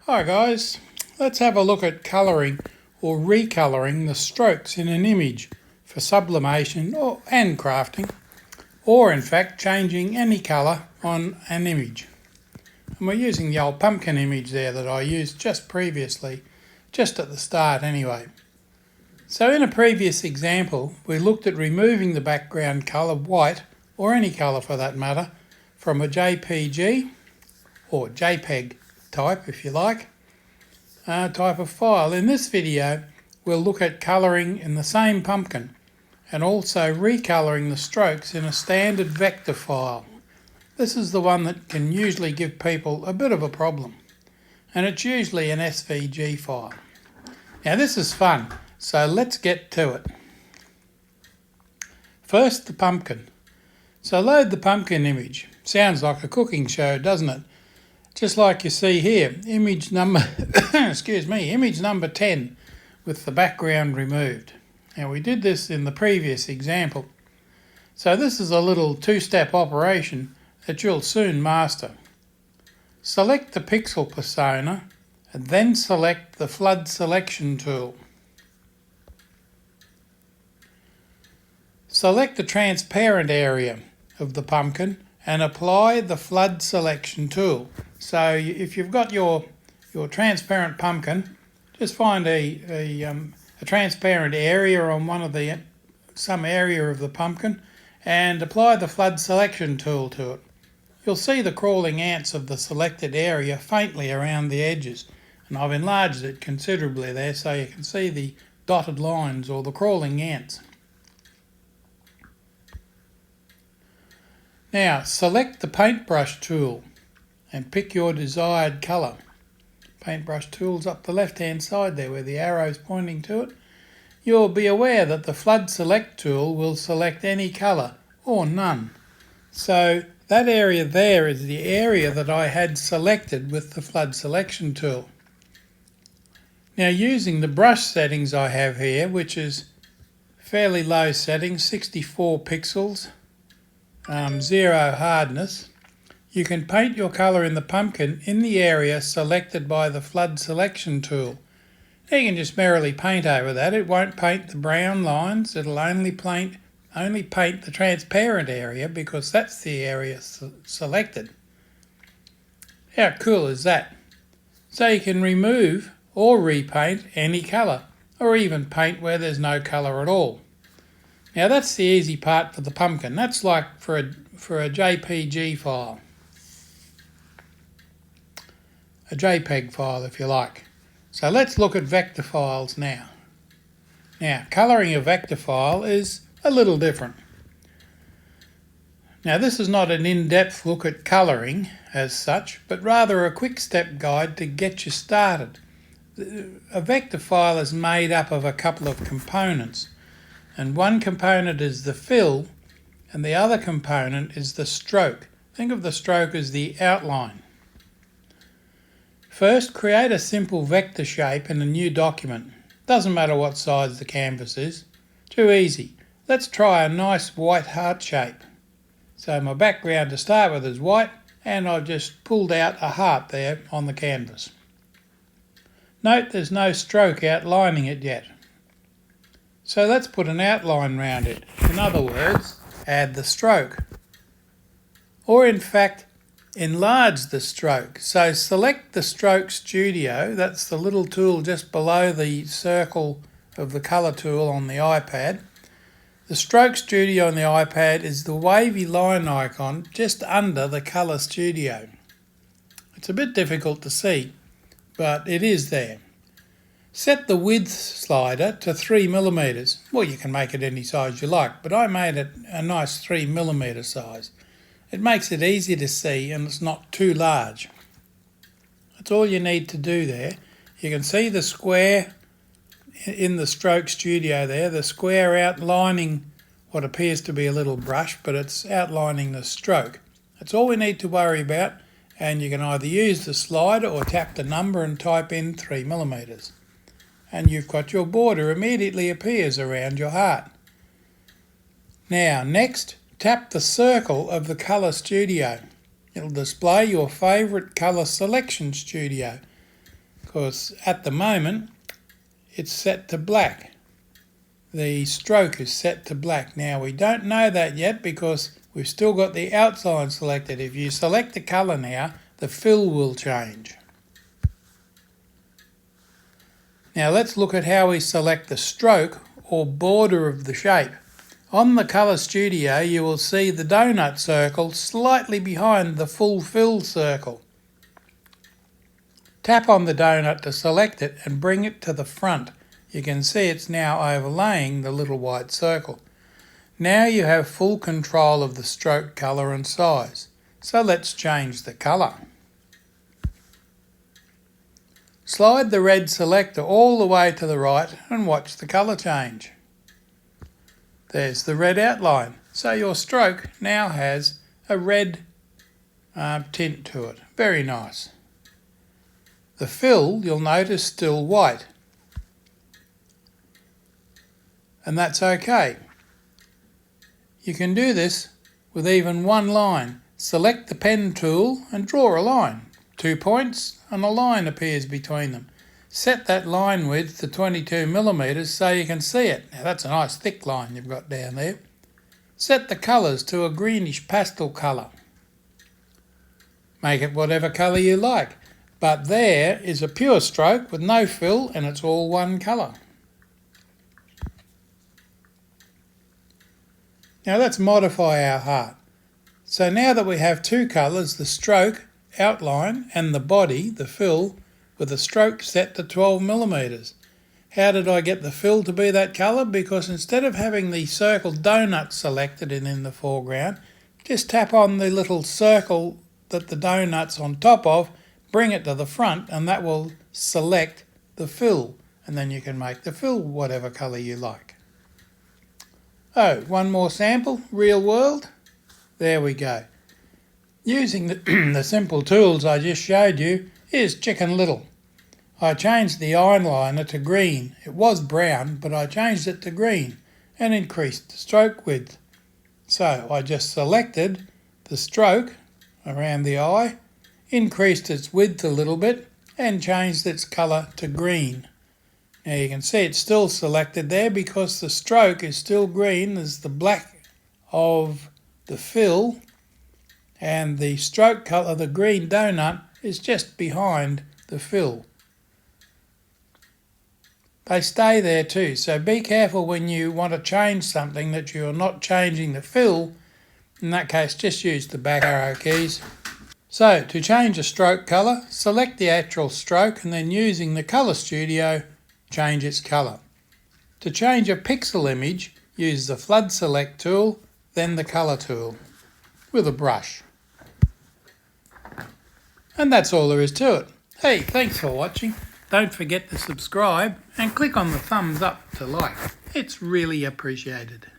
Hi guys, let's have a look at colouring or recolouring the strokes in an image for sublimation and crafting, or in fact changing any colour on an image. And we're using the old pumpkin image there that I used just previously, just at the start anyway. So in a previous example we looked at removing the background colour, white or any colour for that matter, from a JPG or JPEG type if you like, type of file. In this video we'll look at colouring in the same pumpkin and also recolouring the strokes in a standard vector file. This is the one that can usually give people a bit of a problem, and it's usually an SVG file. Now this is fun, so let's get to it. First, the pumpkin. So load the pumpkin image. Sounds like a cooking show, doesn't it? Just like you see here, image number image number 10 with the background removed. Now we did this in the previous example. So this is a little two-step operation that you'll soon master. Select the pixel persona and then select the flood selection tool. Select the transparent area of the pumpkin and apply the flood selection tool. So if you've got your transparent pumpkin, just find a transparent area on some area of the pumpkin and apply the flood selection tool to it. You'll see the crawling ants of the selected area faintly around the edges, and I've enlarged it considerably there so you can see the dotted lines or the crawling ants. Now select the paintbrush tool and pick your desired colour. Paintbrush tool's up the left hand side there where the arrow's pointing to it. You'll be aware that the flood select tool will select any colour or none. So that area there is the area that I had selected with the flood selection tool. Now using the brush settings I have here, which is fairly low settings, 64 pixels, 0 hardness, you can paint your colour in the pumpkin in the area selected by the flood selection tool. Now you can just merrily paint over that. It won't paint the brown lines, it'll only paint the transparent area because that's the area selected. How cool is that? So you can remove or repaint any colour, or even paint where there's no colour at all. Now that's the easy part for the pumpkin. That's like for a JPG file. A JPEG file if you like. So let's look at vector files now. Now colouring a vector file is a little different. Now this is not an in-depth look at colouring as such, but rather a quick step guide to get you started. A vector file is made up of a couple of components, and one component is the fill and the other component is the stroke. Think of the stroke as the outline. First, create a simple vector shape in a new document. Doesn't matter what size the canvas is. Too easy. Let's try a nice white heart shape. So my background to start with is white, and I've just pulled out a heart there on the canvas. Note there's no stroke outlining it yet. So let's put an outline around it. In other words, add the stroke. Or in fact, enlarge the stroke. So select the Stroke Studio, that's the little tool just below the circle of the colour tool on the iPad. The Stroke Studio on the iPad is the wavy line icon just under the Colour Studio. It's a bit difficult to see, but it is there. Set the width slider to 3mm. Well, you can make it any size you like, but I made it a nice 3mm size. It makes it easy to see and it's not too large. That's all you need to do there. You can see the square in the Stroke Studio there, the square outlining what appears to be a little brush, but it's outlining the stroke. That's all we need to worry about, and you can either use the slider or tap the number and type in 3mm. And you've got your border immediately appears around your heart. Now next, tap the circle of the Colour Studio. It'll display your favourite colour selection studio. because at the moment it's set to black. The stroke is set to black. Now we don't know that yet because we've still got the outline selected. If you select the colour now, the fill will change. Now let's look at how we select the stroke or border of the shape. On the Colour Studio you will see the donut circle slightly behind the full fill circle. Tap on the donut to select it and bring it to the front. You can see it's now overlaying the little white circle. Now you have full control of the stroke colour and size. So let's change the colour. Slide the red selector all the way to the right and watch the colour change. There's the red outline. So your stroke now has a red tint to it. Very nice. The fill, you'll notice, still white. And that's okay. You can do this with even one line. Select the pen tool and draw a line. 2 points and a line appears between them. Set that line width to 22mm so you can see it. Now that's a nice thick line you've got down there. Set the colours to a greenish pastel colour. Make it whatever colour you like. But there is a pure stroke with no fill and it's all one colour. Now let's modify our heart. So now that we have two colours, the stroke, outline, and the body, the fill, with the stroke set to 12mm. How did I get the fill to be that colour? Because instead of having the circle donut selected and in the foreground, just tap on the little circle that the donut's on top of, bring it to the front, and that will select the fill. And then you can make the fill whatever colour you like. Oh, one more sample, real world. There we go. Using the simple tools I just showed you, here's Chicken Little. I changed the eyeliner to green. It was brown, but I changed it to green and increased the stroke width. So I just selected the stroke around the eye, increased its width a little bit and changed its colour to green. Now you can see it's still selected there because the stroke is still green as the black of the fill, and the stroke colour, the green donut, is just behind the fill. They stay there too, so be careful when you want to change something that you're not changing the fill. In that case, just use the back arrow keys. So to change a stroke colour, select the actual stroke and then using the Colour Studio, change its colour. To change a pixel image, use the Flood Select tool, then the Colour tool with a brush. And that's all there is to it. Hey, thanks for watching. Don't forget to subscribe and click on the thumbs up to like. It's really appreciated.